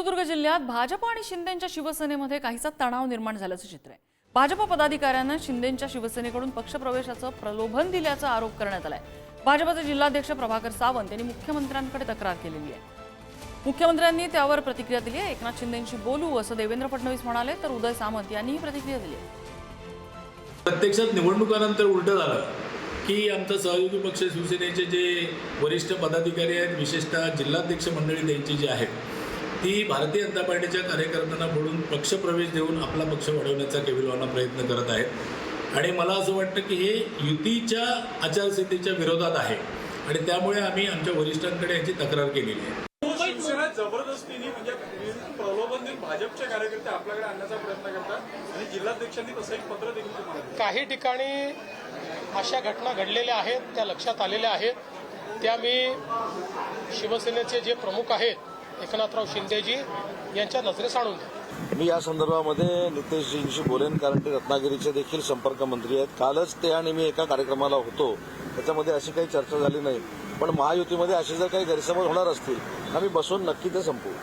सिंधुदुर्ग जिल्ह्यात भाजप आणि शिंदेंच्या शिवसेनेमध्ये काहीसा तणाव निर्माण झाल्याचं चित्र आहे। भाजप पदाधिकाऱ्यांना शिंदेंच्या शिवसेनेकडून पक्षप्रवेशाचं प्रलोभन दिल्याचा आरोप करण्यात आलाय। भाजपचे जिल्हाध्यक्ष प्रभाकर सावंत यांनी मुख्यमंत्र्यांकडे तक्रार केलेली आहे। मुख्यमंत्र्यांनी त्यावर प्रतिक्रिया दिली आहे। एकनाथ शिंदेंशी बोलू असं देवेंद्र फडणवीस म्हणाले, तर उदय सामंत यांनीही प्रतिक्रिया दिली आहे। प्रत्यक्षात निवडणुकानंतर उलटं झालं की आमचा सहयोगी पक्ष शिवसेनेचे जे वरिष्ठ पदाधिकारी आहेत, विशेषतः जिल्हाध्यक्ष मंडळी त्यांची जी आहेत, ती भारतीय जनता पार्टीच्या कार्यकर्त्यांना बोलून पक्षप्रवेश देऊन आपला पक्ष वाढवण्याचा केविलवाना प्रयत्न करत आहेत। आणि मला असं वाटतं की हे युतीच्या आचारसंहितेच्या विरोधात आहे आणि त्यामुळे आम्ही आमच्या वरिष्ठांकडे याची तक्रार केलेली आहे। शिवसेना जबरदस्तीने म्हणजे प्रलोभन देऊन भाजपचे कार्यकर्ते आपल्याकडे आणण्याचा प्रयत्न करतात आणि जिल्हाध्यक्षांनी तसं एक पत्र देखील तुम्हाला दिलं। काही ठिकाणी अशा घटना घडलेल्या आहेत, त्या लक्षात आलेल्या आहेत। त्या मी शिवसेनेचे जे प्रमुख आहेत एकनाथराव शिंदेजी यांच्या नजरेस आणून देतो। मी या संदर्भामध्ये नितेशजींशी बोलेन, कारण ते रत्नागिरीचे देखील संपर्क मंत्री आहेत। कालच ते आणि मी एका कार्यक्रमाला होतो, त्याच्यामध्ये अशी काही चर्चा झाली नाही, पण महायुतीमध्ये असे जर काही गैरसमज होणार असतील आम्ही बसून नक्की ते संपवू।